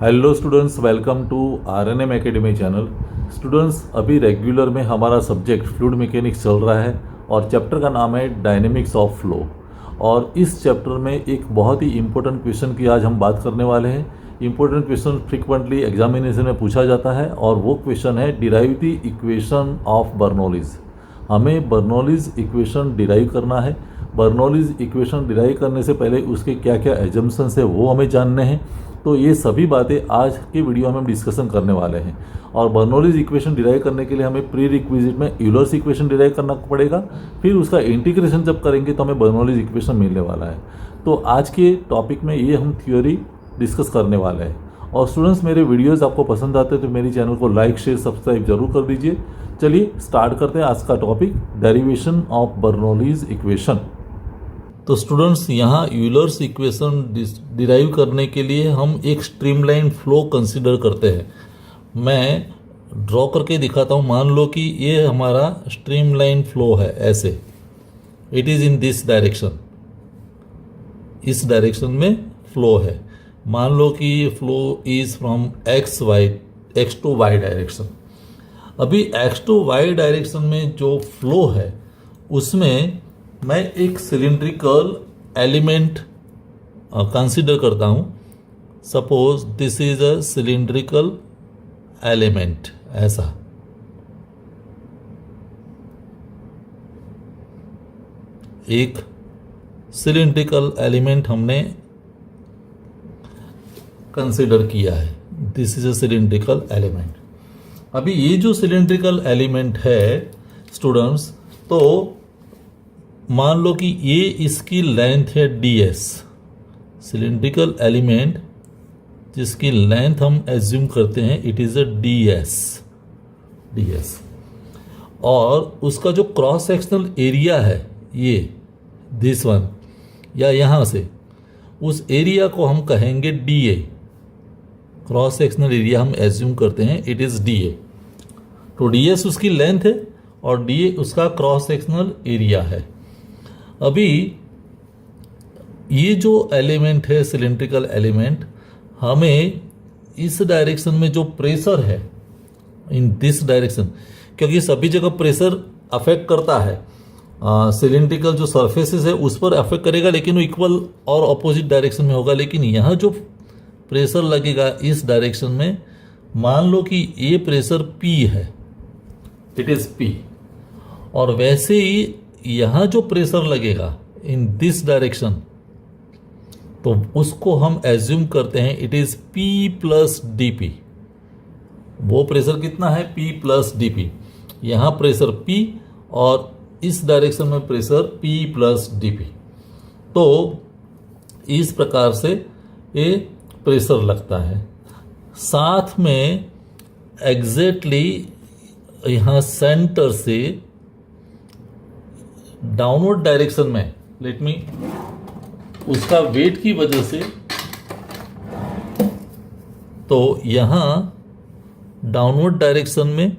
Hello students, welcome to RNM academy channel. Students, अभी regular में हमारा सब्जेक्ट फ्लूइड मैकेनिक्स चल रहा है और चैप्टर का नाम है डायनेमिक्स ऑफ फ्लो। और इस चैप्टर में एक बहुत ही इम्पोर्टेंट क्वेश्चन की आज हम बात करने वाले हैं। इम्पोर्टेंट क्वेश्चन फ्रीक्वेंटली एग्जामिनेशन में पूछा जाता है और वो क्वेश्चन है derive the equation of Bernoulli's. हमें बर्नौलीज इक्वेशन डिराइव करना है। बर्नौलीज इक्वेशन डिराइव करने से पहले उसके क्या क्या एजम्पशंस है वो हमें जानने हैं। तो ये सभी बातें आज की वीडियो में हम डिस्कशन करने वाले हैं। और बर्नौलीज इक्वेशन डिराइव करने के लिए हमें प्री रिक्विजिट में यूलर्स इक्वेशन डिराइव करना पड़ेगा। फिर उसका इंटीग्रेशन जब करेंगे तो हमें बर्नौलीज इक्वेशन मिलने वाला है। तो आज के टॉपिक में ये हम थ्योरी डिस्कस करने वाले हैं। और स्टूडेंट्स, मेरे वीडियोस आपको पसंद आते हैं तो मेरी चैनल को लाइक शेयर सब्सक्राइब जरूर कर दीजिए। चलिए स्टार्ट करते हैं आज का topic, derivation of Bernoulli's equation. तो स्टूडेंट्स, यहाँ यूलर्स इक्वेशन डिराइव करने के लिए हम एक स्ट्रीमलाइन फ्लो कंसीडर करते हैं। मैं ड्रॉ करके दिखाता हूँ। मान लो कि ये हमारा स्ट्रीमलाइन फ्लो है, ऐसे it is in this direction, इस डायरेक्शन में फ्लो है। मान लो कि ये flow is from X to Y direction. अभी एक्स टू वाई डायरेक्शन में जो फ्लो है उसमें मैं एक सिलिंड्रिकल एलिमेंट कंसीडर करता हूं। Suppose this is a cylindrical element, ऐसा एक सिलिंड्रिकल एलिमेंट हमने कंसीडर किया है। This is a cylindrical element. अभी ये जो सिलिंड्रिकल एलिमेंट है स्टूडेंट्स, तो मान लो कि ये इसकी लेंथ है ds। सिलिंड्रिकल एलिमेंट जिसकी लेंथ हम एज्यूम करते हैं इट इज अ ds। और उसका जो क्रॉस सेक्शनल एरिया है ये दिस वन, या यहां से उस एरिया को हम कहेंगे dA। क्रॉस सेक्शनल एरिया हम एज्यूम करते हैं इट इज dA। तो ds उसकी लेंथ है और dA उसका क्रॉस सेक्शनल एरिया है। अभी ये जो एलिमेंट है सिलिंड्रिकल एलिमेंट, हमें इस डायरेक्शन में जो प्रेशर है इन दिस डायरेक्शन, क्योंकि सभी जगह प्रेशर अफेक्ट करता है, सिलिंड्रिकल जो सरफेसेस है उस पर अफेक्ट करेगा, लेकिन वो इक्वल और ऑपोजिट डायरेक्शन में होगा। लेकिन यहाँ जो प्रेशर लगेगा इस डायरेक्शन में, मान लो कि ये प्रेशर P है, इट इज P। और वैसे ही यहां जो प्रेशर लगेगा इन दिस डायरेक्शन, तो उसको हम एज्यूम करते हैं it is P plus dP। वो प्रेशर कितना है? P plus dP। यहां प्रेशर P और इस डायरेक्शन में प्रेशर P प्लस dP। तो इस प्रकार से ये प्रेशर लगता है। साथ में एग्जैक्टली यहां सेंटर से डाउनवर्ड डायरेक्शन में, लेट मी, उसका वेट की वजह से, तो यहां डाउनवर्ड डायरेक्शन में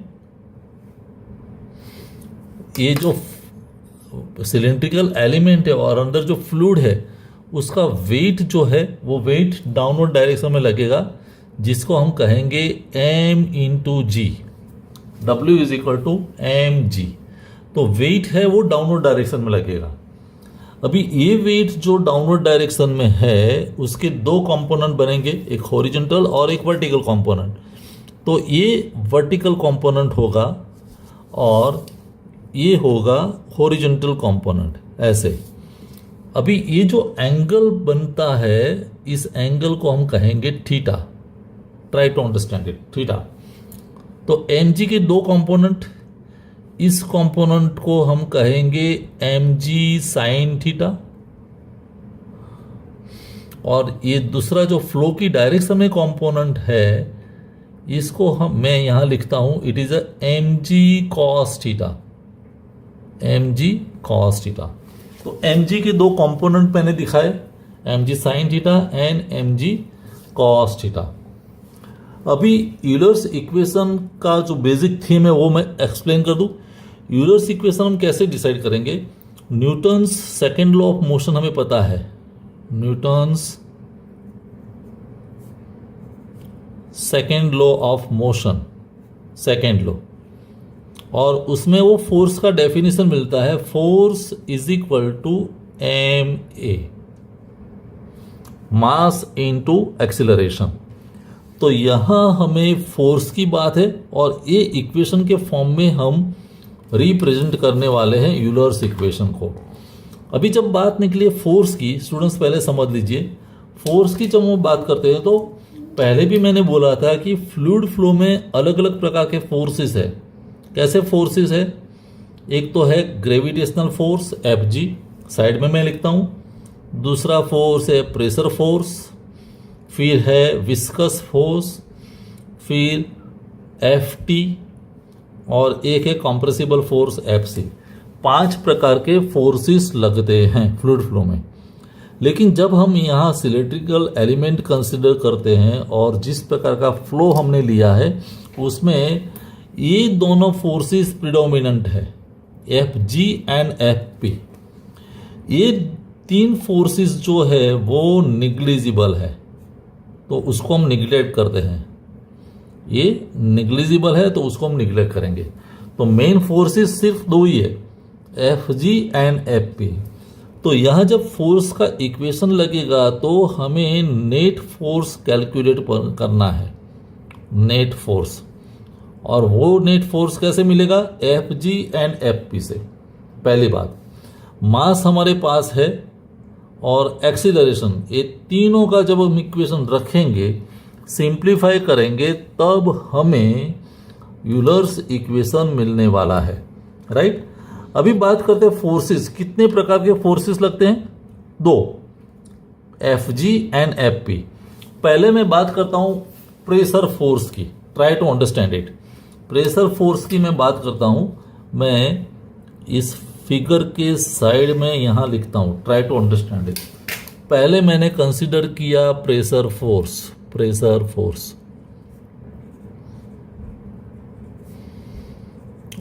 ये जो सिलिंड्रिकल एलिमेंट है और अंदर जो फ्लूइड है उसका वेट जो है वो वेट डाउनवर्ड डायरेक्शन में लगेगा, जिसको हम कहेंगे m into G. W is equal to mg। तो वेट है वो डाउनवर्ड डायरेक्शन में लगेगा। अभी ये वेट जो डाउनवर्ड डायरेक्शन में है उसके दो कंपोनेंट बनेंगे, एक हॉरिजॉन्टल और एक वर्टिकल कंपोनेंट। तो ये वर्टिकल कंपोनेंट होगा और ये होगा हॉरिजॉन्टल कंपोनेंट, ऐसे। अभी ये जो एंगल बनता है इस एंगल को हम कहेंगे theta. Try to understand it, theta. तो mg के दो कंपोनेंट, इस कंपोनेंट को हम कहेंगे mg साइन थीटा, और ये दूसरा जो फ्लो की डायरेक्शन में कंपोनेंट है इसको मैं यहां लिखता हूं it is a mg cos theta. mg cos theta. तो mg के दो कंपोनेंट मैंने दिखाए, mg sine theta and mg cos theta. अभी यूलर्स इक्वेशन का जो बेसिक थीम है वो मैं एक्सप्लेन कर दूं। यूलर्स इक्वेशन हम कैसे डिसाइड करेंगे? Newton's second law of motion हमें पता है, Newton's second law of motion, second law, और उसमें वो फोर्स का डेफिनेशन मिलता है, force is equal to M A, mass into acceleration. तो यहां हमें फोर्स की बात है और ये इक्वेशन के फॉर्म में हम रिप्रेजेंट करने वाले हैं यूलर्स इक्वेशन को। अभी जब बात निकली फोर्स की, स्टूडेंट्स पहले समझ लीजिए, फोर्स की जब हम बात करते हैं तो पहले भी मैंने बोला था कि फ्लूइड फ्लो में अलग अलग प्रकार के फोर्सेस है। कैसे फोर्सेस है? एक तो है ग्रेविटेशनल फोर्स Fg, साइड में मैं लिखता हूं। दूसरा फोर्स है प्रेशर फोर्स, फिर है विस्कस फोर्स, फिर Ft, और एक है कंप्रेसिबल फोर्स Fc। 5 प्रकार के फोर्सेस लगते हैं फ्लूइड फ्लो में। लेकिन जब हम यहाँ सिलेंड्रिकल एलिमेंट कंसिडर करते हैं और जिस प्रकार का फ्लो हमने लिया है उसमें ये दोनों फोर्सेस प्रिडोमिनेंट है, Fg एंड Fp। ये 3 फोर्सेस जो है वो निग्लिजिबल है, तो उसको हम निग्लेक्ट करते हैं। ये निग्लिजिबल है तो उसको हम निग्लेक्ट करेंगे। तो मेन फोर्सेस सिर्फ 2 ही है, Fg एंड Fp। तो यहाँ जब फोर्स का इक्वेशन लगेगा तो हमें नेट फोर्स कैलकुलेट करना है, नेट फोर्स। और वो नेट फोर्स कैसे मिलेगा? Fg एंड Fp से। पहली बात, मास हमारे पास है और एक्सीलरेशन, ये तीनों का जब हम इक्वेशन रखेंगे, सिंप्लीफाई करेंगे, तब हमें यूलर्स इक्वेशन मिलने वाला है, राइट। अभी बात करते हैं फोर्सेस। कितने प्रकार के फोर्सेस लगते हैं? 2, Fg एंड Fp। पहले मैं बात करता हूं प्रेशर फोर्स की, try to understand it. Pressure force की मैं बात करता हूं, मैं इस फिगर के साइड में यहां लिखता हूं, ट्राई टू अंडरस्टैंड इट। पहले मैंने कंसीडर किया प्रेशर फोर्स, प्रेशर फोर्स,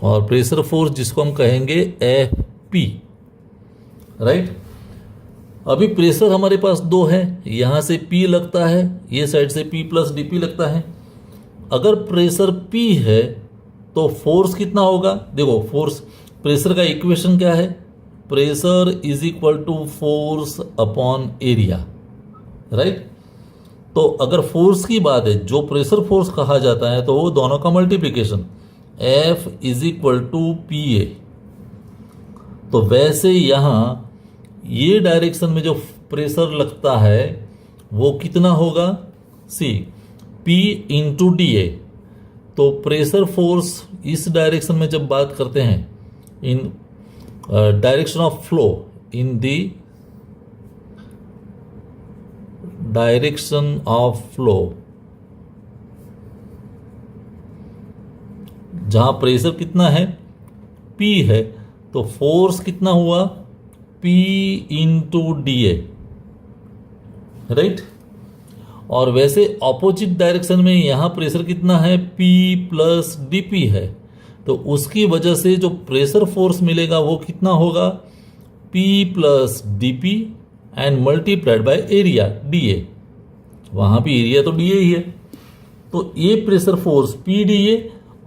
और प्रेशर फोर्स जिसको हम कहेंगे Fp, राइट। अभी प्रेशर हमारे पास 2 है, यहां से P लगता है, ये साइड से P प्लस dP लगता है। अगर प्रेशर P है तो फोर्स कितना होगा? देखो, फोर्स, प्रेशर का इक्वेशन क्या है? Pressure is equal to force upon area, right. तो अगर फोर्स की बात है, जो प्रेशर फोर्स कहा जाता है, तो वो दोनों का multiplication, F is equal to PA। तो वैसे यहां ये डायरेक्शन में जो प्रेशर लगता है वो कितना होगा? C, P into DA। तो प्रेशर फोर्स इस डायरेक्शन में जब बात करते हैं, इन direction of flow, in the direction of flow, जहां प्रेशर कितना है? P है, तो फोर्स कितना हुआ? P into DA, right. और वैसे ऑपोजिट डायरेक्शन में यहां प्रेशर कितना है? P प्लस DP है, तो उसकी वजह से जो प्रेशर फोर्स मिलेगा वो कितना होगा? P plus DP and multiplied by area DA। वहां भी एरिया तो DA ही है, तो ये प्रेशर फोर्स PDA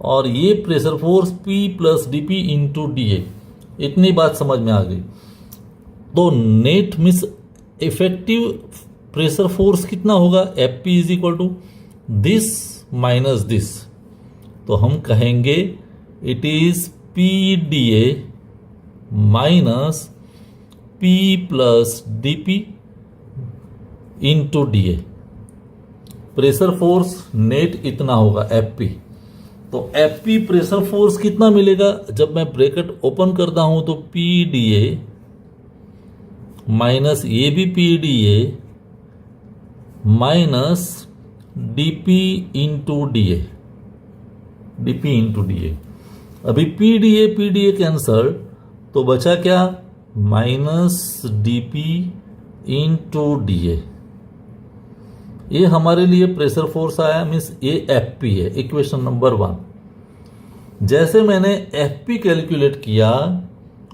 और ये pressure force P plus DP into DA। इतनी बात समझ में आ गई। तो net means effective pressure force कितना होगा? Fp is equal to this minus this, तो हम कहेंगे it is PDA minus P plus DP into DA। Pressure force net इतना होगा Fp। तो Fp प्रेशर फोर्स कितना मिलेगा? जब मैं ब्रैकेट ओपन करता हूं तो PDA माइनस ये भी PDA minus DP into DA, DP into DA। अभी PDA कैंसल, तो बचा क्या? Minus DP into DA। ये हमारे लिए प्रेशर फोर्स आया, मीन्स ये Fp है, इक्वेशन नंबर 1। जैसे मैंने Fp कैलकुलेट किया,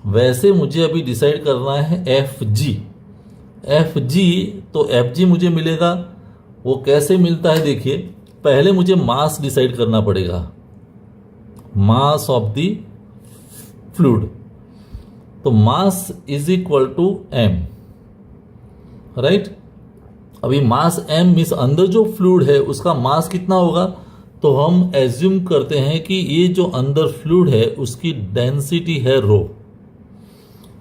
वैसे मुझे अभी डिसाइड करना है Fg। तो Fg मुझे मिलेगा, वो कैसे मिलता है देखिए, पहले मुझे मास डिसाइड करना पड़ेगा, मास ऑफ द फ्लूइड। तो mass is equal to M, right. अभी मास एम मीन्स अंदर जो फ्लूइड है उसका मास कितना होगा, तो हम एज्यूम करते हैं कि ये जो अंदर फ्लूइड है उसकी डेंसिटी है रो।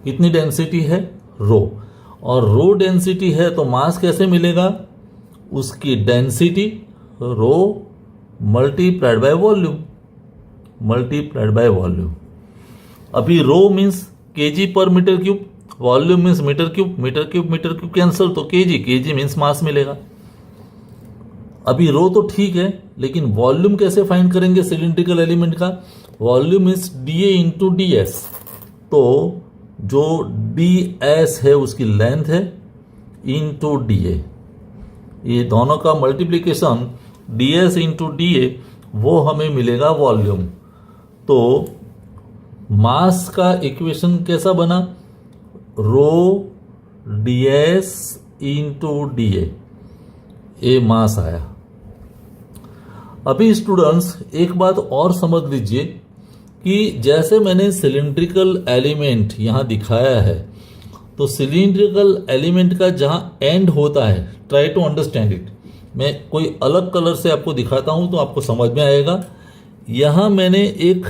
कितनी डेंसिटी है, रो। और रो डेंसिटी है तो मास कैसे मिलेगा, उसकी density rho multiplied by volume, multiplied by volume. अभी rho means KG per metre cube, volume means metre cube, metre cube metre cube cancel तो केजी, केजी मीन्स मास मिलेगा। अभी रो तो ठीक है, लेकिन वॉल्यूम कैसे फाइंड करेंगे सिलिंड्रिकल एलिमेंट का, volume means D A into D s. तो जो डी एस है उसकी लेंथ है इंटू डी ए, ये दोनों का multiplication D S into D A, वो हमें मिलेगा वॉल्यूम। तो मास का इक्वेशन कैसा बना, rho D S into D A mass आया। अभी स्टूडेंट्स एक बात और समझ लीजिए कि जैसे मैंने सिलिंड्रिकल एलिमेंट यहां दिखाया है, तो सिलिंड्रिकल एलिमेंट का जहां एंड होता है, ट्राई टू अंडरस्टैंड इट। मैं कोई अलग कलर से आपको दिखाता हूं तो आपको समझ में आएगा। यहां मैंने एक,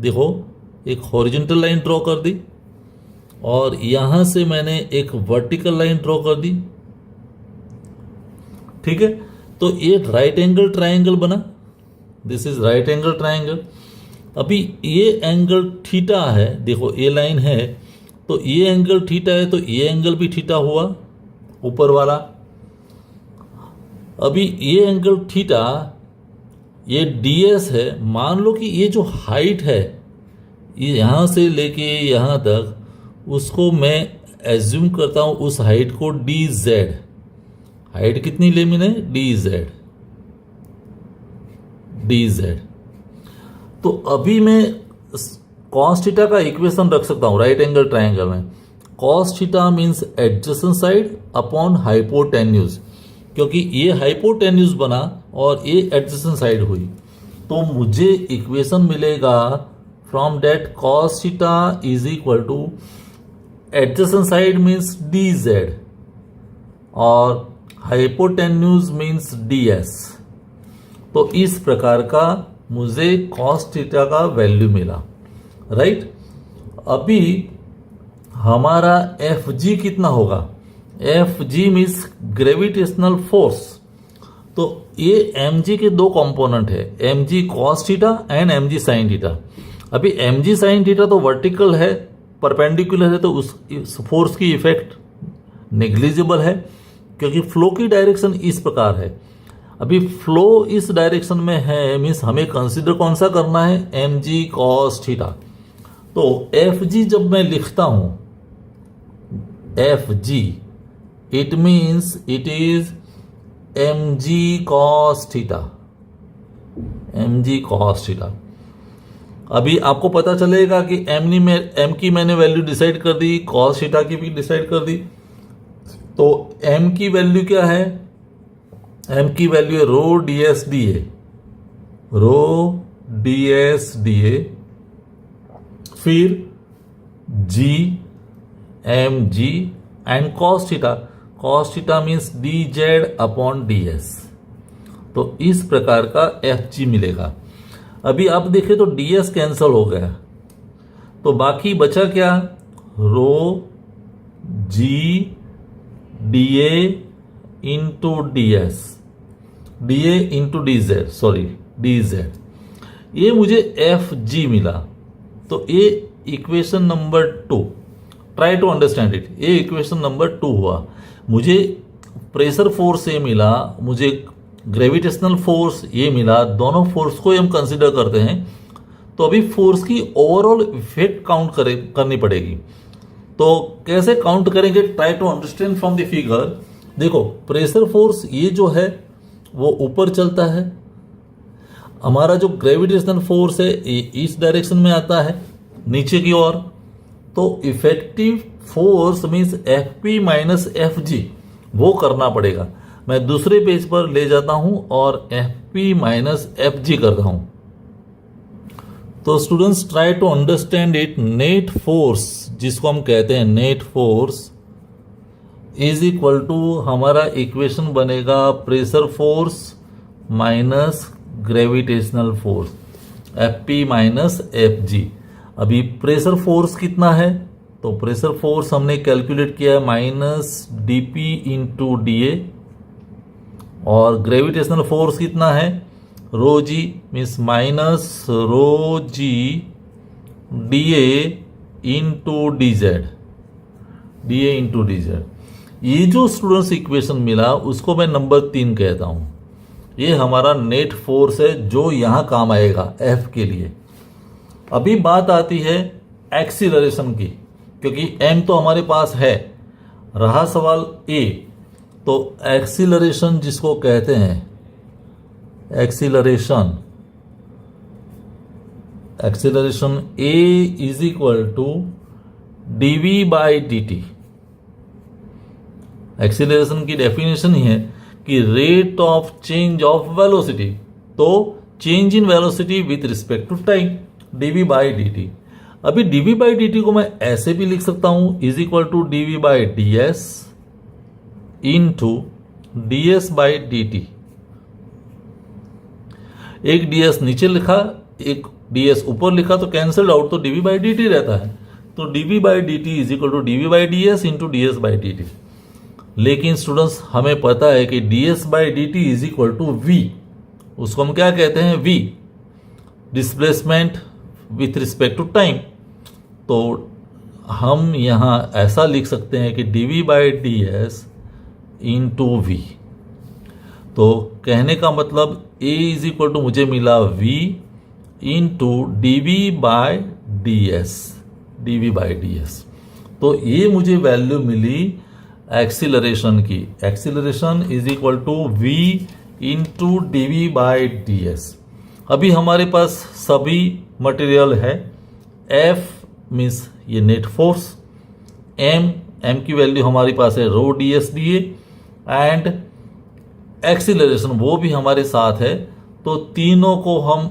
देखो, एक हॉरिजॉन्टल लाइन ड्रॉ कर दी और यहां से मैंने एक वर्टिकल लाइन ड्रॉ कर दी, ठीक है। तो ये राइट एंगल ट्रायंगल बना, this is right angle triangle. अभी ये एंगल थीटा है, देखो ये लाइन है तो ये एंगल थीटा है, तो ये एंगल भी थीटा हुआ ऊपर वाला। अभी ये एंगल थीटा, ये ds है। मान लो कि ये जो हाइट है ये यहां से लेके यहां तक, उसको मैं एज्यूम करता हूं उस हाइट को dz। हाइट कितनी ले मैंने, dz। तो अभी मैं cos थीटा का इक्वेशन रख सकता हूं राइट एंगल ट्रायंगल में। cos theta means adjacent side upon hypotenuse, क्योंकि ये हाइपोटेन्यूज बना और ये एडजेसेंट साइड हुई, तो मुझे इक्वेशन मिलेगा from that cos theta is equal two adjacent side means dz और हाइपोटेन्यूज मीन्स ds। तो इस प्रकार का मुझे cos थीटा का वैल्यू मिला, राइट। अभी हमारा Fg कितना होगा, Fg मीन्स ग्रेविटेशनल फोर्स। तो ये mg के दो कंपोनेंट है, mg cos theta and mg sin theta. अभी mg sin थीटा तो वर्टिकल है, परपेंडिकुलर है, तो उस फोर्स की इफेक्ट नेग्लिजिबल है, क्योंकि फ्लो की डायरेक्शन इस प्रकार है। अभी फ्लो इस डायरेक्शन में है, मीन्स हमें कंसीडर कौन सा करना है, mg cos थीटा। तो Fg जब मैं लिखता हूं, Fg it means it is mg cos theta, mg cos theta. अभी आपको पता चलेगा कि m की मैंने वैल्यू डिसाइड कर दी, cos थीटा की भी डिसाइड कर दी। तो m की वैल्यू क्या है, m की वैल्यू है रो ds dA, रो ds dA, फिर g mg and cos theta means dz upon ds। तो इस प्रकार का Fg मिलेगा। अभी आप देखें तो ds कैंसल हो गया, तो बाकी बचा क्या, rho g dA into ds, dA into dz, sorry dz। ये मुझे Fg मिला। तो ये equation number 2, try to understand it. ये इक्वेशन नंबर 2 हुआ। मुझे प्रेशर फोर्स ये मिला, मुझे ग्रेविटेशनल फोर्स ये मिला, दोनों फोर्स को हम कंसिडर करते हैं। तो अभी फोर्स की ओवरऑल इफेक्ट काउंट करनी पड़ेगी। तो कैसे काउंट करेंगे, try to understand from the figure. देखो प्रेशर फोर्स ये जो है वो ऊपर चलता है, हमारा जो ग्रेविटेशनल फोर्स है इस डायरेक्शन में आता है नीचे की ओर। तो effective force means Fp minus Fg वो करना पड़ेगा। मैं दूसरे पेज पर ले जाता हूं और F P minus F G करता हूं। तो students try to understand it. Net force जिसको हम कहते हैं net force is equal to हमारा इक्वेशन बनेगा pressure force minus gravitational force, F P minus F G. अभी प्रेशर फोर्स कितना है, तो प्रेशर फोर्स हमने कैलकुलेट किया है minus D P into D A, और ग्रेविटेशनल फोर्स कितना है, rho G means minus rho G D A into D Z, D A into D Z. ये जो स्टूडेंट्स इक्वेशन मिला उसको मैं नंबर 3 कहता हूं। ये हमारा नेट फोर्स है जो यहां काम आएगा एफ के लिए। अभी बात आती है एक्सीलरेशन की, क्योंकि एम तो हमारे पास है, रहा सवाल ए। तो एक्सीलरेशन जिसको कहते हैं, acceleration a is equal to DV by D t. Acceleration की डेफिनेशन ही है कि rate of change of velocity, तो change in velocity with respect to time, dv by D t. अभी डीवी बाई डी टी को मैं ऐसे भी लिख सकता हूं, is equal to DV by D S into D S by D t. एक डी एस नीचे लिखा, एक डी एस ऊपर लिखा, तो कैंसल्ड आउट, तो डीवी बाई डी टी रहता है। तो DV by D T is equal to DV by D S into D S by D T. लेकिन स्टूडेंट्स हमें पता है कि D S by D T is equal to V, उसको हम क्या कहते हैं, V, displacement with respect to time. तो हम यहां ऐसा लिख सकते हैं कि DV by D S into V. तो कहने का मतलब ए इज इक्वल टू मुझे मिला v into dv by D s, dv by D s. तो ये मुझे वैल्यू मिली एक्सीलरेशन की। Acceleration is equal to v into dv by D s. अभी हमारे पास सभी मटेरियल है। एफ मीन्स ये नेट फोर्स, एम की वैल्यू हमारे पास है rho D s d a, and acceleration वो भी हमारे साथ है। तो तीनों को हम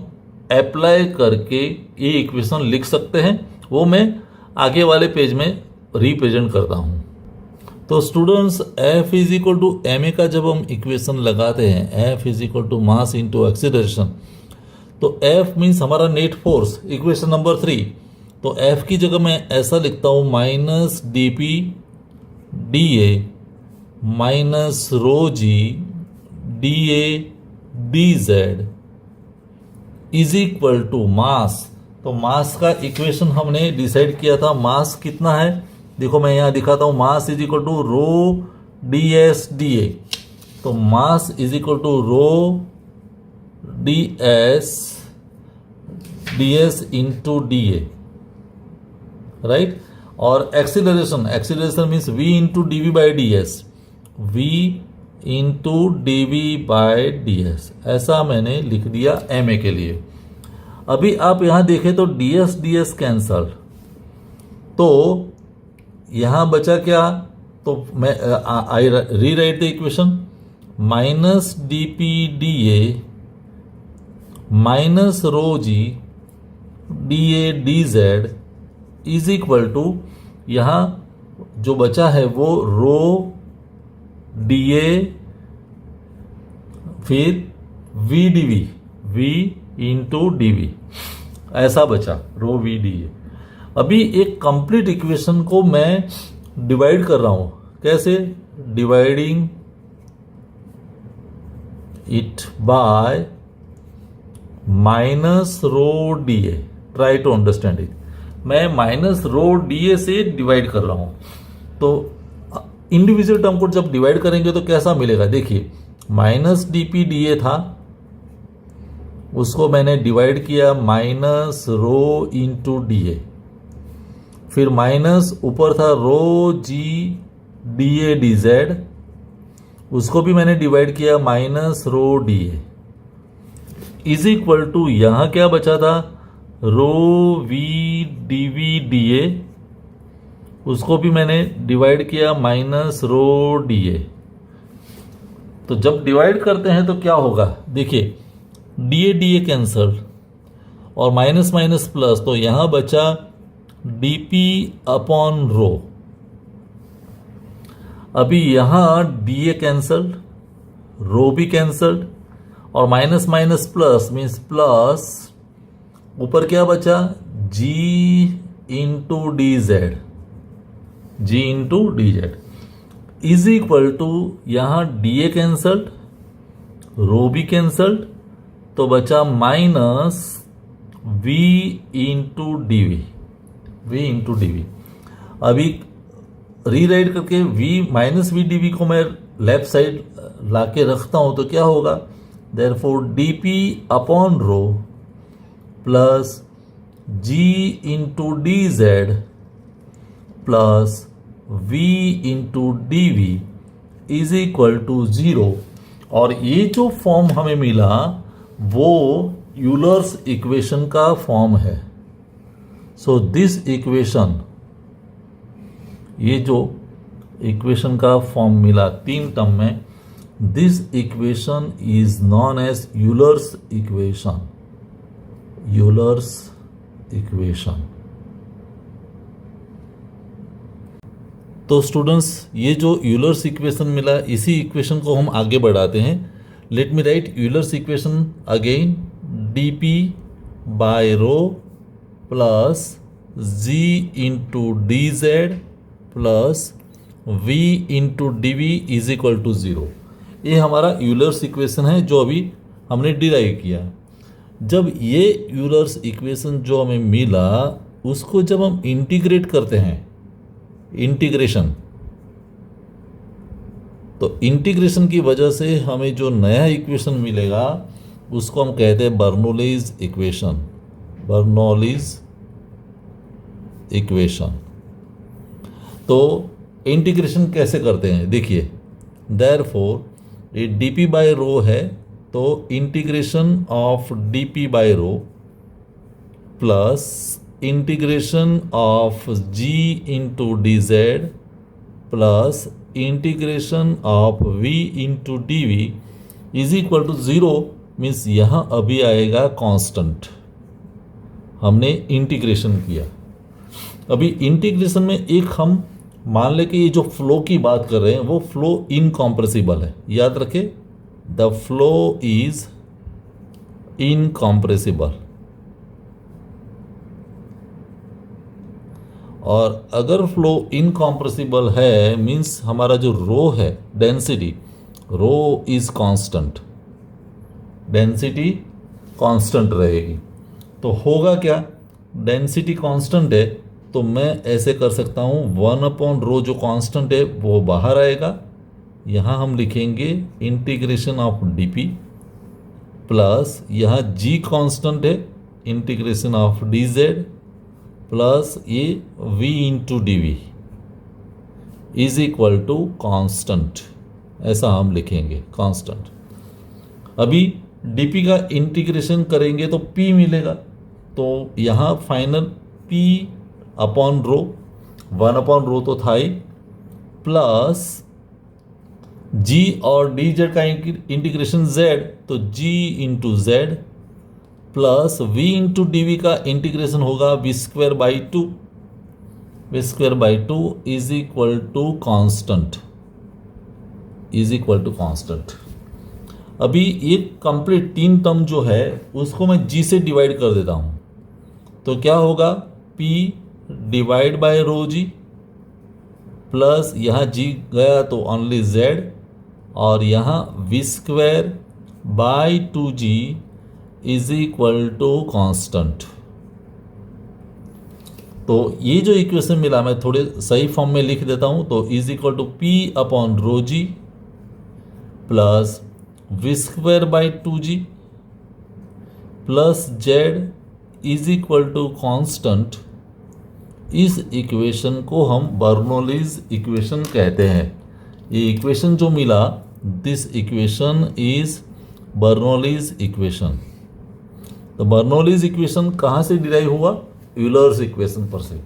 अप्लाई करके ये इक्वेशन लिख सकते हैं, वो मैं आगे वाले पेज में रिप्रेजेंट करता हूं। तो students F is equal to M A का जब हम इक्वेशन लगाते हैं, F is equal to mass into acceleration, तो F मीन्स हमारा नेट फोर्स, इक्वेशन नंबर 3। तो F की जगह मैं ऐसा लिखता हूं minus D P D A minus rho G D A D Z is equal to mass. तो मास का इक्वेशन हमने डिसाइड किया था, मास कितना है, देखो मैं यहां दिखाता हूं, mass is equal to rho D s d a. तो mass is equal to rho D S into D a, right. और acceleration means v into dv by D s, v into dv by D s, ऐसा मैंने लिख दिया M A के लिए। अभी आप यहां देखें तो डी एस कैंसल, तो यहां बचा क्या, तो मैं I rewrite the equation, minus D P D A minus rho G D A D Z is equal to, यहां जो बचा है वो रो डी ए फिर V D V into D V, ऐसा बचा रो वी डी ए। अभी एक कंप्लीट इक्वेशन को मैं डिवाइड कर रहा हूं, कैसे, dividing it by minus rho D A. Try to understand it. मैं माइनस रो डी ए से डिवाइड कर रहा हूं। तो इंडिविजुअल टर्म को जब डिवाइड करेंगे तो कैसा मिलेगा, देखिए minus D P D a था, उसको मैंने डिवाइड किया minus rho into D A, फिर माइनस ऊपर था rho G D A D z, उसको भी मैंने डिवाइड किया minus rho D a, is equal to यहां क्या बचा था, rho v D v d a, उसको भी मैंने डिवाइड किया माइनस रो डी ए, तो जब डिवाइड करते हैं तो क्या होगा, देखिए डी ए कैंसल और माइनस माइनस प्लस, तो यहां बचा dp अपॉन रो। अभी यहां डी ए कैंसल्ड, रो भी कैंसल्ड, और minus minus plus means plus, ऊपर क्या बचा g into D Z, G into D Z is equal to, यहां डी ए कैंसल्ड, रो भी कैंसल्ड, तो बचा minus v into DV, v into DV. अभी रीराइट करके v minus V D V को मैं लेफ्ट साइड लाके रखता हूं तो क्या होगा, therefore dp upon rho plus g into D Z plus v into D V is equal to 0। और ये जो फॉर्म हमें मिला वो यूलर्स इक्वेशन का फॉर्म है। सो दिस इक्वेशन, ये जो इक्वेशन का फॉर्म मिला 3 टर्म में, this equation is known as Euler's equation, Euler's equation. तो स्टूडेंट्स, ये जो यूलर्स इक्वेशन मिला, इसी इक्वेशन को हम आगे बढ़ाते हैं। Let me write Euler's equation again, dp by rho plus g into D Z plus v into D V is equal to 0। ये हमारा यूलर्स इक्वेशन है जो अभी हमने डिराइव किया। जब ये यूलर्स इक्वेशन जो हमें मिला, उसको जब हम इंटीग्रेट करते हैं, इंटीग्रेशन, तो इंटीग्रेशन की वजह से हमें जो नया इक्वेशन मिलेगा उसको हम कहते हैं बर्नौलीज इक्वेशन, बर्नौलीज इक्वेशन। तो इंटीग्रेशन कैसे करते हैं, देखिए देयरफॉर ये dp बाय रो है, तो integration of dp by rho plus integration of g into D Z plus integration of v into D V is equal to 0। Means यहाँ अभी आएगा कांस्टेंट, हमने इंटीग्रेशन किया। अभी इंटीग्रेशन में एक हम मान ले कि ये जो फ्लो की बात कर रहे हैं वो फ्लो इनकॉम्प्रेसिबल है, याद रखें, द फ्लो इज इनकॉम्प्रेसिबल। और अगर फ्लो इनकॉम्प्रेसिबल है मीन्स हमारा जो रो है, density, rho is constant, density constant रहेगी। तो होगा क्या, डेंसिटी कांस्टेंट है तो मैं ऐसे कर सकता हूँ 1 अपॉन रो जो कांस्टेंट है वो बाहर आएगा, यहाँ हम लिखेंगे इंटीग्रेशन ऑफ dp प्लस यहाँ g कांस्टेंट है, इंटीग्रेशन ऑफ dz प्लस ये v into D V is equal to constant, ऐसा हम लिखेंगे कांस्टेंट। अभी dp का इंटीग्रेशन करेंगे तो p मिलेगा, तो यहाँ final p upon rho, 1 upon rho तो था ही, प्लस g और डी जेड का इंटीग्रेशन z, तो g into Z plus v into D V का इंटीग्रेशन होगा V square by 2, V square by 2 is equal to constant, is equal to constant. अभी ये कंप्लीट 3 टर्म जो है उसको मैं g से डिवाइड कर देता हूँ, तो क्या होगा p divide by rho G plus यहाँ g गया तो ओनली z, और यहाँ V square by 2g is equal to constant. तो ये जो इक्वेशन मिला मैं थोड़े सही फॉर्म में लिख देता हूँ, तो is equal to p upon rho G plus V square by 2g plus z is equal to constant. इस इक्वेशन को हम बर्नौलीज इक्वेशन कहते हैं। ये इक्वेशन जो मिला, this equation is Bernoulli's equation. तो बर्नौलीज इक्वेशन कहाँ से डिराइव हुआ, यूलर्स इक्वेशन पर से।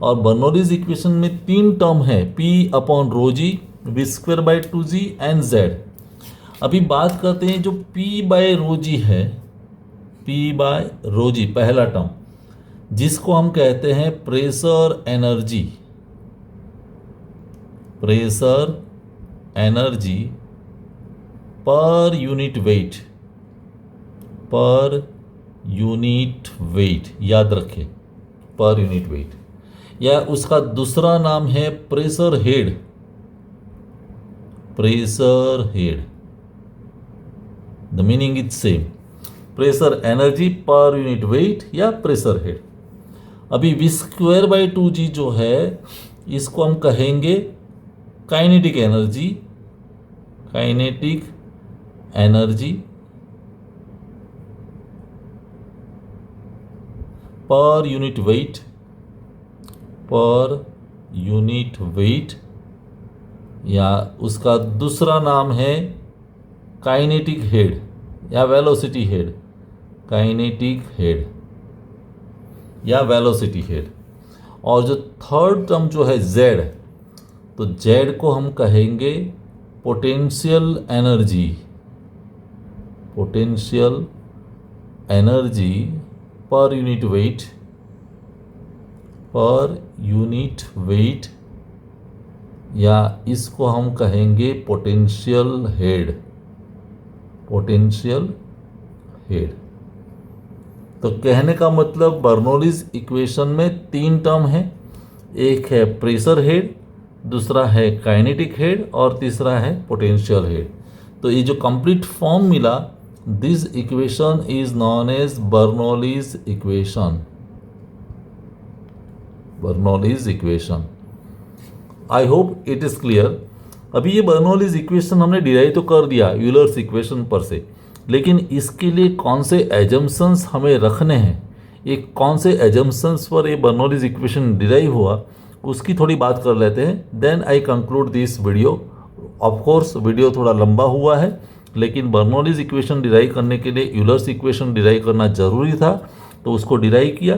और बर्नौलीज इक्वेशन में 3 टर्म है, p upon rho G, V square by 2g and z। अभी बात करते हैं जो पी बाय रो जी है, पी बाय रो जी पहला टर्म, जिसको हम कहते हैं pressure energy, pressure energy per unit weight, per unit weight, याद रखें पर यूनिट वेट, या उसका दूसरा नाम है pressure head, pressure head, the meaning is same, pressure energy per unit weight या प्रेशर हेड। अभी v²/2g जो है इसको हम कहेंगे kinetic energy, kinetic energy per unit weight, per unit weight, या उसका दूसरा नाम है काइनेटिक हेड या वेलोसिटी हेड, काइनेटिक हेड या वेलोसिटी हेड। और जो थर्ड टर्म जो है z, तो z को हम कहेंगे potential energy, potential energy per unit weight, per unit weight, या इसको हम कहेंगे पोटेंशियल हेड, पोटेंशियल हेड। तो कहने का मतलब बर्नौलीज इक्वेशन में 3 टर्म है, एक है प्रेशर हेड, दूसरा है काइनेटिक हेड और तीसरा है पोटेंशियल हेड। तो ये जो कंप्लीट फॉर्म मिला, this equation is known as Bernoulli's equation, Bernoulli's equation. I hope it is clear. अभी ये बर्नौलीज इक्वेशन हमने डिराइव तो कर दिया यूलर्स इक्वेशन पर से, लेकिन इसके लिए कौन से एजम्पशंस हमें रखने हैं, ये कौन से एजम्पशंस पर ये बर्नौलीज इक्वेशन डिराइव हुआ, उसकी थोड़ी बात कर लेते हैं। Then I conclude this video. Of course video थोड़ा लंबा हुआ है, लेकिन बर्नौलीज इक्वेशन डिराइव करने के लिए यूलर्स इक्वेशन डिराइव करना जरूरी था, तो उसको डिराइव किया।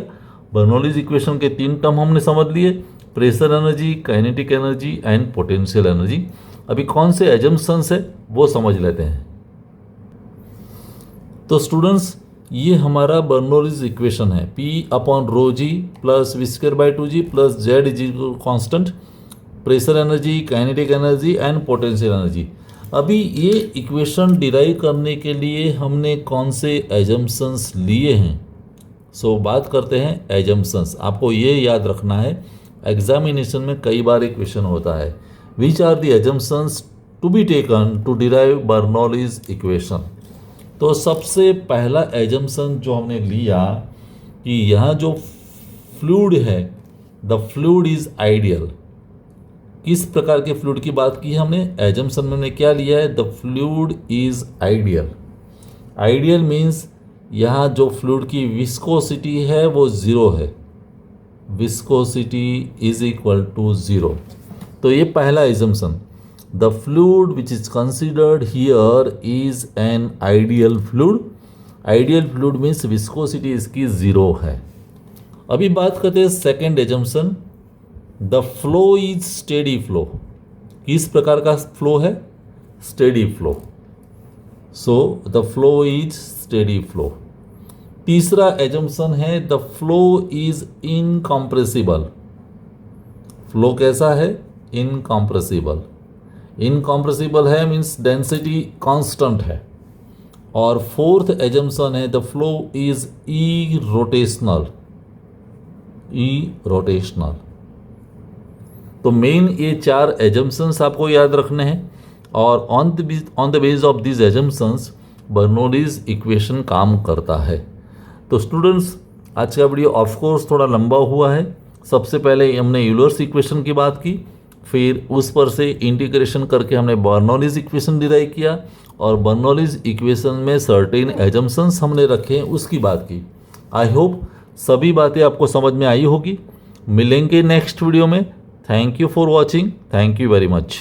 बर्नौलीज इक्वेशन के 3 टर्म हमने समझ लिए, pressure energy, kinetic energy and potential energy. अभी कौन से एजम्पशंस है वो समझ लेते हैं। तो स्टूडेंट्स, ये हमारा बर्नौलीज इक्वेशन है, P/ρg plus v²/2g plus z is equal constant, pressure energy, kinetic energy and potential energy. अभी ये इक्वेशन डिराइव करने के लिए हमने कौन से एजम्पशंस लिए हैं, सो बात करते हैं एजम्पशंस। आपको ये याद रखना है, एग्जामिनेशन में कई बार एक क्वेश्चन होता है, which are the assumptions to be taken to derive Bernoulli's equation. तो सबसे पहला एजम्पशन जो हमने लिया कि यहाँ जो फ्लूइड है, द फ्लूइड इज आइडियल। किस प्रकार के फ्लूइड की बात की हमने, एजम्पशन में हमने क्या लिया है, the fluid is ideal. Ideal means यहाँ जो फ्लूइड की विस्कोसिटी है वो 0 है, विस्कोसिटी इज इक्वल टू 0। तो ये पहला assumption, the fluid which is considered here is an ideal fluid. Ideal fluid means viscosity इसकी 0 है। अभी बात करते हैं second assumption, the flow is steady flow. किस प्रकार का फ्लो है, steady flow. So the flow is steady flow. तीसरा एजम्पशन है, the flow is incompressible. Flow कैसा है, इनकम्प्रेसिबल। इनकम्प्रेसिबल है मीन्स डेंसिटी कांस्टेंट है। और फोर्थ एजम्पशन है, the flow is irrotational, irrotational. तो मेन ये 4 एजम्पशंस आपको याद रखने हैं, और on the base of this assumptions Bernoulli's equation काम करता है। तो स्टूडेंट्स, आज का वीडियो ऑफ कोर्स थोड़ा लंबा हुआ है। सबसे पहले हमने यूलर्स इक्वेशन की बात की, फिर उस पर से इंटीग्रेशन करके हमने बर्नौलीज इक्वेशन डिराइव किया, और बर्नौलीज इक्वेशन में सर्टेन एजम्पशंस हमने रखे उसकी बात की। आई होप सभी बातें आपको समझ में आई होगी। मिलेंगे नेक्स्ट वीडियो में। Thank you for watching, thank you very much.